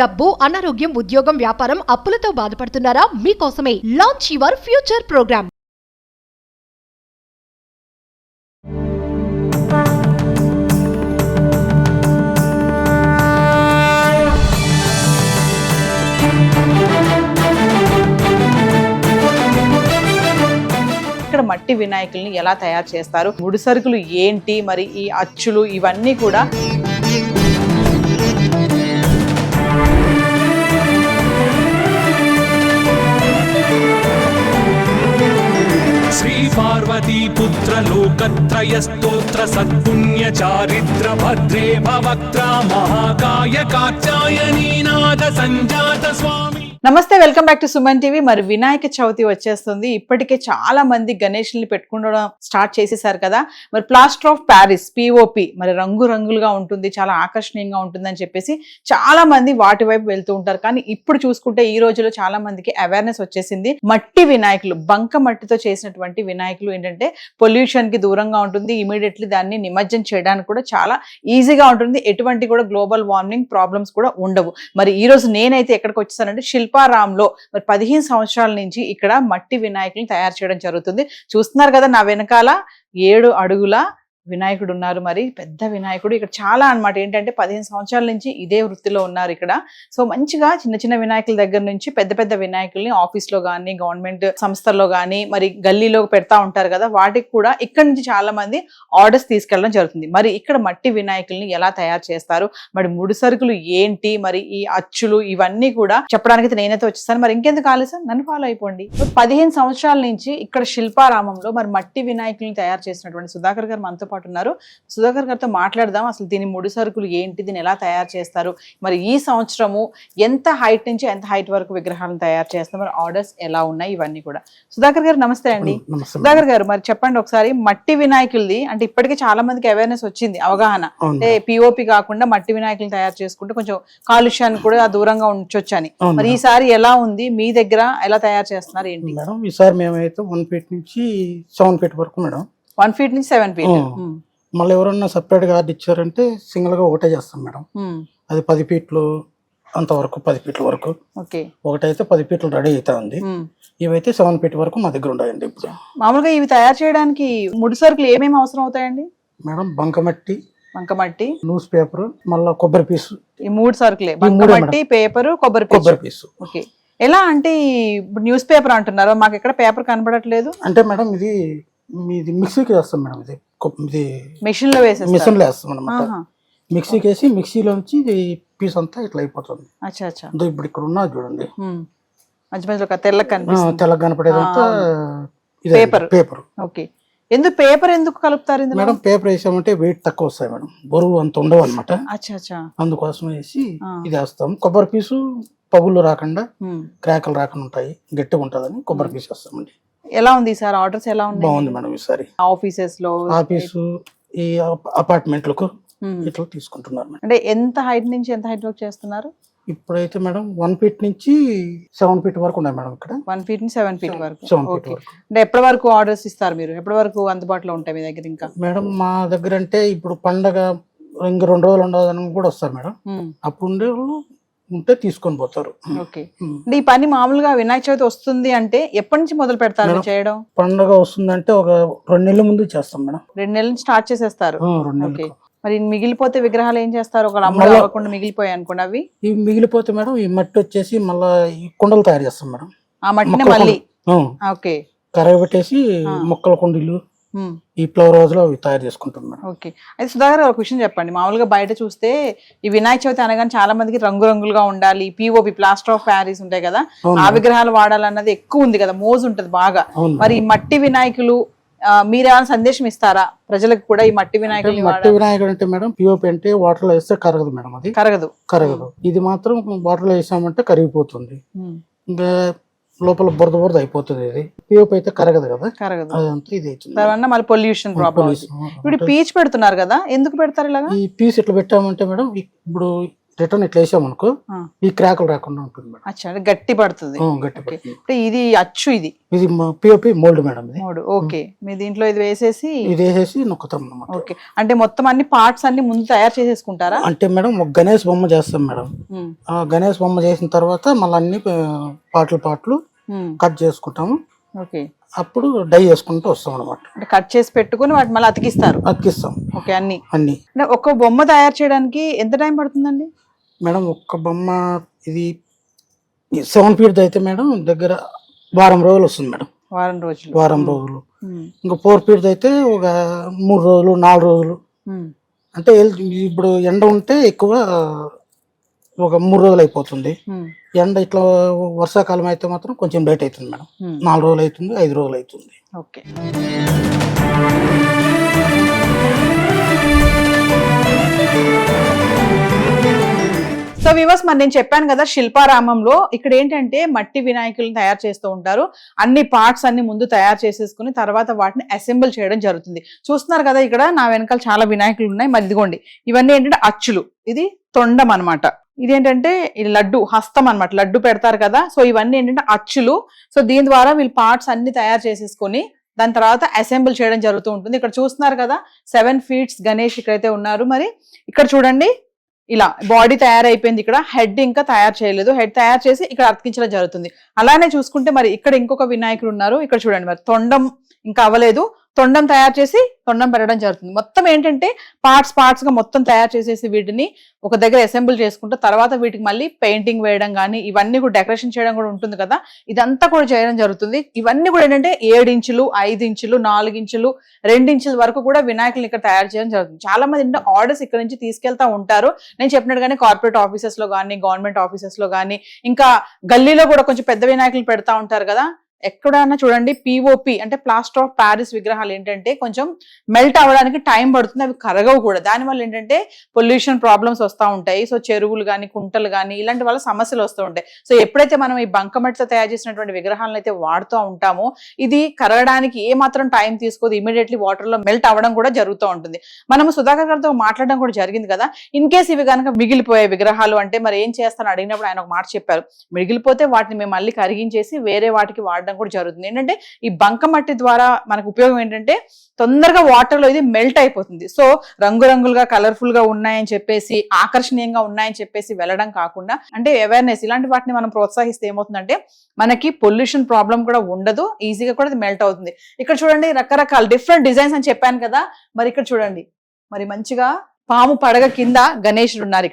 డబ్బు, అనారోగ్యం, ఉద్యోగం, వ్యాపారం, అప్పులతో బాధపడుతున్నారా? మీకోసమే లాంచ్ యువర్ ఫ్యూచర్ ప్రోగ్రామ్. ఇక్కడ మట్టి వినాయకుల్ని ఎలా తయారు చేస్తారు, ముడి సరుకులు ఏంటి, మరి ఈ అచ్చులు ఇవన్నీ కూడా శ్రీ పార్వతీ పుత్ర లోకత్రయ స్తోత్ర సత్పుణ్య చారిత్ర భద్రే భవక్త్ర మహాకాయ కాత్యాయనీ నాద సంజాత స్వామి. నమస్తే, welcome back to Suman TV. మరి వినాయక చవితి వచ్చేస్తుంది. ఇప్పటికే చాలా మంది గణేష్ని పెట్టుకోవడం స్టార్ట్ చేసేసారు కదా. మరి ప్లాస్టర్ ఆఫ్ ప్యారిస్ పిఓపి మరి రంగురంగులుగా ఉంటుంది, చాలా ఆకర్షణీయంగా ఉంటుందని చెప్పేసి చాలా మంది వాటి వైపు వెళ్తూ ఉంటారు. కానీ ఇప్పుడు చూసుకుంటే ఈ రోజులో చాలా మందికి అవేర్నెస్ వచ్చేసింది. మట్టి వినాయకులు, బంక మట్టితో చేసినటువంటి వినాయకులు ఏంటంటే పొల్యూషన్ కి దూరంగా ఉంటుంది. ఇమీడియట్లీ దాన్ని నిమజ్జనం చేయడానికి కూడా చాలా ఈజీగా ఉంటుంది. ఎటువంటి కూడా గ్లోబల్ వార్మింగ్ ప్రాబ్లమ్స్ కూడా ఉండవు. మరి ఈ రోజు నేనైతే ఎక్కడికి వచ్చేసానంటే శిల్పారాంలో మరి 15 సంవత్సరాల నుంచి ఇక్కడ మట్టి వినాయకులను తయారు చేయడం జరుగుతుంది. చూస్తున్నారు కదా, నా వెనకాల 7 అడుగుల వినాయకుడు ఉన్నారు. మరి పెద్ద వినాయకుడు ఇక్కడ చాలా అన్నమాట. ఏంటంటే 15 సంవత్సరాల నుంచి ఇదే వృత్తిలో ఉన్నారు ఇక్కడ. సో మంచిగా చిన్న చిన్న వినాయకుల దగ్గర నుంచి పెద్ద పెద్ద వినాయకుల్ని ఆఫీస్లో కానీ, గవర్నమెంట్ సంస్థల్లో కానీ, మరి గల్లీలో పెడతా ఉంటారు కదా, వాటికి కూడా ఇక్కడ నుంచి చాలా మంది ఆర్డర్స్ తీసుకెళ్ళడం జరుగుతుంది. మరి ఇక్కడ మట్టి వినాయకుల్ని ఎలా తయారు చేస్తారు, మరి ముడి సరుకులు ఏంటి, మరి ఈ అచ్చులు ఇవన్నీ కూడా చెప్పడానికి నేనైతే వచ్చేస్తాను. మరి ఇంకెందుకు ఆలస్యం, నన్ను ఫాలో అయిపోండి. 15 సంవత్సరాల నుంచి ఇక్కడ శిల్పారామంలో మరి మట్టి వినాయకుల్ని తయారు చేసినటువంటి సుధాకర్ గారు మనతో ఉన్నారు. సుధాకర్ గారితో మాట్లాడదాం. అసలు దీని ముడి సరుకులు ఏంటి, దీన్ని ఎలా తయారు చేస్తారు, మరి ఈ సంవత్సరము ఎంత హైట్ నుంచి ఎంత హైట్ వరకు విగ్రహాలను తయారు చేస్తారు, మరి ఆర్డర్స్ ఎలా ఉన్నాయి, ఇవన్నీ కూడా. సుధాకర్ గారు నమస్తే అండి. సుధాకర్ గారు మరి చెప్పండి ఒకసారి, మట్టి వినాయకులది అంటే ఇప్పటికే చాలా మందికి అవేర్నెస్ వచ్చింది, అవగాహన. అంటే పిఓపి కాకుండా మట్టి వినాయకులు తయారు చేసుకుంటే కొంచెం కాలుష్యాన్ని కూడా దూరంగా ఉంచొచ్చు అని. మరి ఈసారి ఎలా ఉంది, మీ దగ్గర ఎలా తయారు చేస్తున్నారు ఏంటి? మేడం ఈసారి మేమైతే 1 ఫీట్ నుంచి 7 ఫీట్ వరకు మేడం. 1 ఫీట్ నుంచి 7 ఫీట్. మళ్ళీ ఎవరన్నా సపరేట్ గా ఆర్డర్ ఇచ్చారంటే సింగిల్ గా ఒకటే చేస్తాం మేడం. అది 10 ఫీట్లు అంతవరకు, 10 ఫీట్ల వరకు. ఒకటైతే 10 ఫీట్లు రెడీ అవుతా ఉంది. ఇవైతే 7 ఫీట్ వరకు మా దగ్గర ఉన్నాయండి. ఇప్పుడు మామూలుగా ఇవి తయారు చేయడానికి ముడి సరుకులు ఏమేమి అవసరం అవుతాయండి? మేడం బంకమట్టి, న్యూస్ పేపర్, మళ్ళీ కొబ్బరి పీసు. ఈ 3 సరుకులే, బంకమట్టి, పేపర్, కొబ్బరి పీసు. ఓకే. ఎలా అంటే ఇప్పుడు న్యూస్ పేపర్ అంటున్నారు, మాకు ఎక్కడ పేపర్ కనబడట్లేదు. అంటే మేడం ఇది మిక్సీకి వేస్తాం మేడం. ఇది మిషన్ లో వేస్తాం అనమాట. మిక్సీకి వేసి మిక్సీలోంచి పీస్ అంతా ఇట్లా అయిపోతుంది. ఇప్పుడు ఇక్కడ ఉన్నది చూడండి, తెల్లగా కనపడేదంతా పేపర్. ఓకే. ఎందుకు పేపర్ ఎందుకు కలుపుతారు మేడం? పేపర్ వేసామంటే వెయిట్ తక్కువ వస్తాయి మేడం, బరువు అంత ఉండవు అనమాట. అందుకోసం వేసి ఇది వేస్తాం. కొబ్బరి పీసు పగుళ్ళు రాకుండా, క్రాకలు రాకుండా ఉంటాయి, గట్టిగా ఉంటుందని కొబ్బరి పీసు వేస్తామండి. ఎలా ఉంది సార్ ఆర్డర్స్? ఎలా ఉంది? బాగుంది మేడం. ఈసారి ఆఫీసెస్ లో, ఆఫీసు, ఈ అపార్ట్మెంట్లకు ఇట్లా తీసుకుంటున్నారు. అంటే ఎంత హైట్ నుంచి ఎంత హైట్ వరకు చేస్తున్నారు? ఇప్పుడైతే మేడం 1 ఫీట్ నుంచి 7 ఫీట్ వరకు ఉన్నాయి మేడం. ఇక్కడ 1 ఫీట్ నుంచి 7 ఫీట్ వరకు. 7 ఫీట్ వరకు. అంటే ఎప్పటి వరకు ఆర్డర్స్ ఇస్తారు మీరు? ఎప్పటి వరకు అందుబాటులో ఉంటాయి మీ దగ్గర? ఇంకా మేడం మా దగ్గర అంటే ఇప్పుడు పండగ ఇంక 2 రోజులు ఉండదని కూడా వస్తారు మేడం. అప్పుడు ఉండే ఉంటే తీసుకొని పోతారు. ఓకే. ఈ పని మామూలుగా వినాయక చవితి వస్తుంది అంటే ఎప్పటి నుంచి మొదలు పెడతారు చేయడం? పండుగ వస్తుందంటే ఒక 2 నెలల ముందు చేస్తాం మేడం. 2 నెలల నుంచి స్టార్ట్ చేసేస్తారు. ఓకే. మరి మిగిలిపోతే విగ్రహాలు ఏం చేస్తారు? ఒక అమ్మలు అవ్వకుండా మిగిలిపోయాయి అనుకోండి, అవి ఇవి మిగిలిపోతే మేడం ఈ మట్టి వచ్చేసి మళ్ళా ఈ కుండలు తయారు చేస్తాం మేడం. ఆ మట్టిని మళ్ళీ కరగబెట్టేసి మొక్కల కుండీలు, ఈ ఫ్లవర్ హౌస్ లో తయారు చేసుకుంటాం మేడం. ఓకే. అయితే సుధాకర్ ఒక విషయం చెప్పండి. మామూలుగా బయట చూస్తే ఈ వినాయక చవితి అనగానే చాలా మందికి రంగురంగులుగా ఉండాలి, పిఓపి ప్లాస్టర్ ఆఫ్ ప్యారిస్ ఉంటాయి కదా, ఆ విగ్రహాలు వాడాలన్నది ఎక్కువ ఉంది కదా, మోజు ఉంటది బాగా. మరి ఈ మట్టి వినాయకులు మీరేమైనా సందేశం ఇస్తారా ప్రజలకు కూడా? ఈ మట్టి వినాయకులు, మట్టి వినాయకుడు అంటే మేడం పిఓపి అంటే వాటర్ లో వేస్తే కరగదు మేడం. అది కరగదు. ఇది మాత్రం వాటర్ లో వేసామంటే కరిగిపోతుంది, ఇంకా లోపల బురద బురద అయిపోతుంది. ఇది పిఓపి అయితే కరగదు కదా, అదంతా ఇది అవుతుంది. మళ్ళీ పొల్యూషన్ ప్రాబ్లం. ఇప్పుడు పీచ్ పెడుతున్నారు కదా, ఎందుకు పెడతారు ఇలాగా? ఈ పీస్ ఇట్లా పెట్టామంటే మేడం ఇప్పుడు రిటర్న్ ఇట్లా వేసామనుకో ఈ క్రాకులు రాకుండా ఉంటుంది మేడం. అచ్చా, గట్టి పడుతుంది. గట్టి పడుతుంది. ఇది అచ్చు, ఇది పిఓపి మోల్డ్ మేడం. ఇది మోల్డ్. ఓకే, మీ దీంట్లో ఇది వేసేసి నొక్కుతాం అన్నమాట. ఓకే, అంటే మొత్తం అన్ని పార్ట్స్ అన్ని ముందు తయారు చేసేసుకుంటారా? అంటే మేడం ఒక గణేష్ బొమ్మ చేస్తాం మేడం. ఆ గణేష్ బొమ్మ చేసిన తర్వాత మళ్ళీ అన్ని పాటలు కట్ చేసుకుంటాము. ఓకే, అప్పుడు డై చేసుకుంటూ వస్తాం అనమాట. అంటే కట్ చేసి పెట్టుకుని వాటి మళ్ళీ అతికిస్తాం. ఓకే, అన్ని ఒక బొమ్మ తయారు చేయడానికి ఎంత టైం పడుతుందండి మేడం? ఒక్క బొమ్మ ఇది 7 feet అయితే మేడం దగ్గర వారం రోజులు వస్తుంది మేడం. వారం రోజులు. ఇంకా 4 feet అయితే ఒక 3 రోజులు 4 రోజులు. అంటే ఇప్పుడు ఎండ ఉంటే ఎక్కువ ఒక 3 రోజులు అయిపోతుంది. ఎండ ఇట్లా వర్షాకాలం అయితే మాత్రం కొంచెం లేట్ అవుతుంది మేడం. 4 రోజులు అవుతుంది, 5 రోజులు అవుతుంది. ఓకే, సో వివర్స్, మరి నేను చెప్పాను కదా శిల్పారామంలో ఇక్కడ ఏంటంటే మట్టి వినాయకులను తయారు చేస్తూ ఉంటారు. అన్ని పార్ట్స్ అన్ని ముందు తయారు చేసేసుకుని తర్వాత వాటిని అసెంబుల్ చేయడం జరుగుతుంది. చూస్తున్నారు కదా ఇక్కడ నా వెనకాల చాలా వినాయకులు ఉన్నాయి. మరి ఇదిగోండి, ఇవన్నీ ఏంటంటే అచ్చులు. ఇది తొండం అనమాట. ఇదేంటంటే ఇది లడ్డు హస్తం అనమాట, లడ్డు పెడతారు కదా. సో ఇవన్నీ ఏంటంటే అచ్చులు. సో దీని ద్వారా వీళ్ళు పార్ట్స్ అన్ని తయారు చేసేసుకొని దాని తర్వాత అసెంబుల్ చేయడం జరుగుతూ ఉంటుంది. ఇక్కడ చూస్తున్నారు కదా 7 feet గణేష్ ఇక్కడైతే ఉన్నారు. మరి ఇక్కడ చూడండి, ఇలా బాడీ తయారైపోయింది. ఇక్కడ హెడ్ ఇంకా తయారు చేయలేదు. హెడ్ తయారు చేసి ఇక్కడ అతికించడం జరుగుతుంది. అలానే చూసుకుంటే మరి ఇక్కడ ఇంకొక వినాయకుడు ఉన్నారు. ఇక్కడ చూడండి, మరి తొండం ఇంకా అవ్వలేదు. తొండం తయారు చేసి తొండం పెట్టడం జరుగుతుంది. మొత్తం ఏంటంటే పార్ట్స్ గా మొత్తం తయారు చేసేసి వీటిని ఒక దగ్గర అసెంబుల్ చేసుకుంటూ తర్వాత వీటికి మళ్ళీ పెయింటింగ్ వేయడం కానీ ఇవన్నీ కూడా డెకరేషన్ చేయడం కూడా ఉంటుంది కదా. ఇదంతా కూడా చేయడం జరుగుతుంది. ఇవన్నీ కూడా ఏంటంటే 7 ఇంచులు 5 ఇంచులు 4 ఇంచులు 2 ఇంచుల వరకు కూడా వినాయకులు ఇక్కడ తయారు చేయడం జరుగుతుంది. చాలా మంది ఏంటంటే ఆర్డర్స్ ఇక్కడ నుంచి తీసుకెళ్తా ఉంటారు. నేను చెప్పినట్టుగానే కార్పొరేట్ ఆఫీసెస్ లో కానీ గవర్నమెంట్ ఆఫీసెస్ లో కానీ ఇంకా గల్లీలో కూడా కొంచెం పెద్ద వినాయకులు పెడతా ఉంటారు కదా. ఎక్కడన్నా చూడండి పిఓపి అంటే ప్లాస్టర్ ఆఫ్ ప్యారిస్ విగ్రహాలు ఏంటంటే కొంచెం మెల్ట్ అవ్వడానికి టైం పడుతుంది. అవి కరగవు కూడా. దానివల్ల ఏంటంటే పొల్యూషన్ ప్రాబ్లమ్స్ వస్తూ ఉంటాయి. సో చెరువులు కానీ కుంటలు కానీ ఇలాంటి వల్ల సమస్యలు వస్తూ ఉంటాయి. సో ఎప్పుడైతే మనం ఈ బంకమట్టితో తయారు చేసినటువంటి విగ్రహాలను అయితే వాడుతూ ఉంటామో ఇది కరగడానికి ఏ మాత్రం టైం తీసుకోదు. ఇమీడియట్లీ వాటర్ లో మెల్ట్ అవ్వడం కూడా జరుగుతూ ఉంటుంది. మనము సుధాకర్ గారితో మాట్లాడడం కూడా జరిగింది కదా. ఇన్ కేస్ ఇవి కనుక మిగిలిపోయే విగ్రహాలు అంటే మరి ఏం చేస్తాను అడిగినప్పుడు ఆయన ఒక మాట చెప్పారు. మిగిలిపోతే వాటిని మేము మళ్ళీ కరిగించేసి వేరే వాటికి వాడడం కూడా జరుగుతుంది. ఏంటంటే ఈ బంకమట్టి ద్వారా మనకు ఉపయోగం ఏంటంటే తొందరగా వాటర్ లో ఇది మెల్ట్ అయిపోతుంది. సో రంగురంగులుగా కలర్ఫుల్ గా ఉన్నాయని చెప్పేసి ఆకర్షణీయంగా ఉన్నాయని చెప్పేసి వెళ్ళడం కాకుండా అంటే అవేర్నెస్ ఇలాంటి వాటిని మనం ప్రోత్సహిస్తే ఏమవుతుందంటే మనకి పొల్యూషన్ ప్రాబ్లం కూడా ఉండదు. ఈజీగా కూడా ఇది మెల్ట్ అవుతుంది. ఇక్కడ చూడండి రకరకాల డిఫరెంట్ డిజైన్స్ అని చెప్పాను కదా. మరి ఇక్కడ చూడండి, మరి మంచిగా పాము పడగ కింద గణేశుడు ఉన్నారు.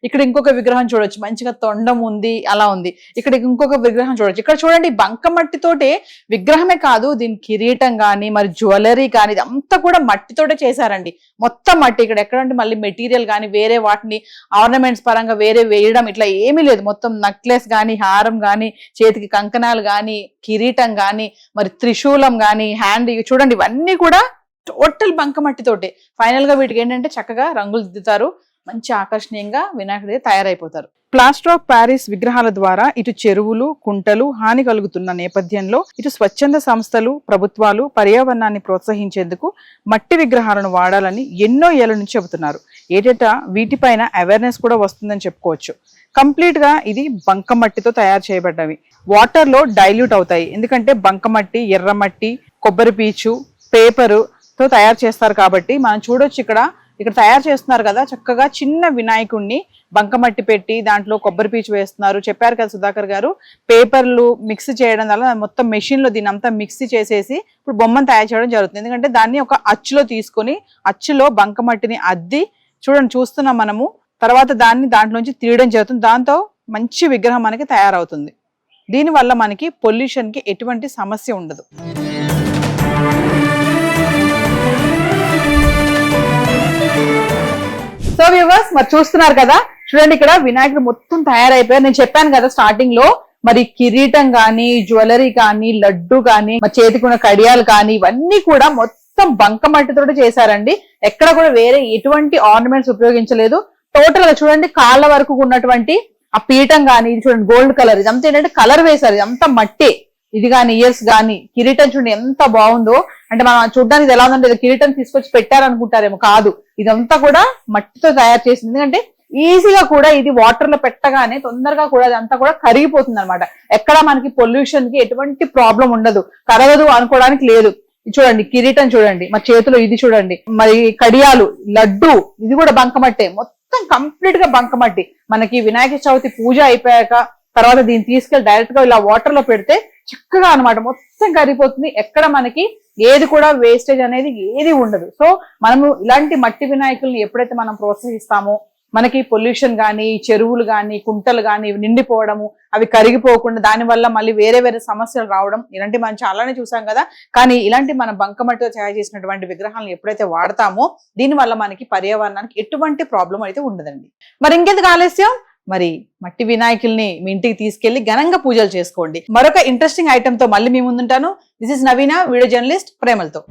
ఇక్కడ ఇంకొక విగ్రహం చూడొచ్చు, మంచిగా తొండం ఉంది, అలా ఉంది. ఇక్కడ ఇంకొక విగ్రహం చూడొచ్చు. ఇక్కడ చూడండి బంకమట్టితోటే విగ్రహమే కాదు దీని కిరీటం కానీ మరి జ్యువెలరీ కానీ ఇదంతా కూడా మట్టితోటే చేశారండి. మొత్తం మట్టి. ఇక్కడ ఎక్కడంటే మళ్ళీ మెటీరియల్ కానీ వేరే వాటిని ఆర్నమెంట్స్ పరంగా వేరే వేయడం ఇట్లా ఏమీ లేదు. మొత్తం నెక్లెస్ కానీ హారం కానీ చేతికి కంకణాలు కానీ కిరీటం కానీ మరి త్రిశూలం కానీ హ్యాండ్ చూడండి ఇవన్నీ కూడా టోటల్ బంకమట్టితోటే. ఫైనల్ గా వీటికి ఏంటంటే చక్కగా రంగులు దిద్దుతారు. మంచి ఆకర్షణీయంగా వినాయకుడి తయారైపోతారు. ప్లాస్టర్ ఆఫ్ ప్యారిస్ విగ్రహాల ద్వారా ఇటు చెరువులు కుంటలు హాని కలుగుతున్న నేపథ్యంలో ఇటు స్వచ్ఛంద సంస్థలు ప్రభుత్వాలు పర్యావరణాన్ని ప్రోత్సహించేందుకు మట్టి విగ్రహాలను వాడాలని ఎన్నో ఏళ్ల నుంచి చెబుతున్నారు. ఏటేటా వీటిపైన అవేర్నెస్ కూడా వస్తుందని చెప్పుకోవచ్చు. కంప్లీట్ గా ఇది బంకమట్టితో తయారు చేయబడ్డవి. వాటర్ లో డైల్యూట్ అవుతాయి. ఎందుకంటే బంకమట్టి ఎర్రమట్టి కొబ్బరి పీచు పేపరు తో తయారు చేస్తారు కాబట్టి మనం చూడొచ్చు ఇక్కడ తయారు చేస్తున్నారు కదా. చక్కగా చిన్న వినాయకుడిని బంకమట్టి పెట్టి దాంట్లో కొబ్బరి పీచు వేస్తున్నారు. చెప్పారు కదా సుధాకర్ గారు, పేపర్లు మిక్స్ చేయడం వల్ల మొత్తం మెషిన్ లో దీని అంతా మిక్సీ చేసేసి ఇప్పుడు బొమ్మను తయారు చేయడం జరుగుతుంది. ఎందుకంటే దాన్ని ఒక అచ్చులో తీసుకొని అచ్చులో బంకమట్టిని అద్ది చూస్తున్నాం మనము. తర్వాత దాంట్లోంచి తీయడం జరుగుతుంది. దాంతో మంచి విగ్రహం మనకి తయారవుతుంది. దీనివల్ల మనకి పొల్యూషన్ కి ఎటువంటి సమస్య ఉండదు. సో వ్యూవర్స్ మరి చూస్తున్నారు కదా, చూడండి ఇక్కడ వినాయకుడు మొత్తం తయారైపోయారు. నేను చెప్పాను కదా స్టార్టింగ్ లో మరి కిరీటం కానీ జ్యువెలరీ కానీ లడ్డు కానీ మరి చేతికున్న కడియాలు కానీ ఇవన్నీ కూడా మొత్తం బంకమట్టితో చేశారండి. ఎక్కడ కూడా వేరే ఎటువంటి ఆర్నమెంట్స్ ఉపయోగించలేదు. టోటల్ గా చూడండి కాళ్ళ వరకు ఉన్నటువంటి ఆ పీఠం కానీ ఇది చూడండి గోల్డ్ కలర్, ఇదంతా ఏంటంటే కలర్ వేశారు. ఇదంతా మట్టే. ఇది కానీ ఇయర్స్ కానీ కిరీటం చూడండి ఎంత బాగుందో. అంటే మనం చూడడానికి ఇది ఎలా ఉందంటే కిరీటం తీసుకొచ్చి పెట్టారనుకుంటారేమో, కాదు. ఇదంతా కూడా మట్టితో తయారు చేసింది. ఎందుకంటే ఈజీగా కూడా ఇది వాటర్ లో పెట్టగానే తొందరగా కూడా అదంతా కూడా కరిగిపోతుంది అనమాట. ఎక్కడ మనకి పొల్యూషన్ కి ఎటువంటి ప్రాబ్లం ఉండదు, కరగదు అనుకోవడానికి లేదు. చూడండి కిరీటం చూడండి, మా చేతిలో ఇది చూడండి, మరి కడియాలు, లడ్డు, ఇది కూడా బంకమట్టే, మొత్తం కంప్లీట్ గా బంకమట్టి. మనకి వినాయక చవితి పూజ అయిపోయాక తర్వాత దీన్ని తీసుకెళ్లి డైరెక్ట్ గా ఇలా వాటర్ లో పెడితే చక్కగా అనమాట మొత్తం కరిగిపోతుంది. ఎక్కడ మనకి ఏది కూడా వేస్టేజ్ అనేది ఏది ఉండదు. సో మనము ఇలాంటి మట్టి వినాయకుల్ని ఎప్పుడైతే మనం ప్రోత్సహిస్తామో మనకి పొల్యూషన్ కానీ, చెరువులు కానీ, కుంటలు కానీ నిండిపోవడము, అవి కరిగిపోకుండా దానివల్ల మళ్ళీ వేరే వేరే సమస్యలు రావడం, ఇలాంటి మనం చాలానే చూసాం కదా. కానీ ఇలాంటి మన బంకమట్టితో తయారు చేసినటువంటి విగ్రహాలను ఎప్పుడైతే వాడతామో దీనివల్ల మనకి పర్యావరణానికి ఎటువంటి ప్రాబ్లం అయితే ఉండదండి. మరి ఇంకెందుకు ఆలస్యం, మరి మట్టి వినాయకుల్ని మీ ఇంటికి తీసుకెళ్లి ఘనంగా పూజలు చేసుకోండి. మరొక ఇంట్రెస్టింగ్ ఐటమ్ తో మళ్ళీ మీ ముందుంటాను. This is Naveena, video journalist, ప్రేమలతో.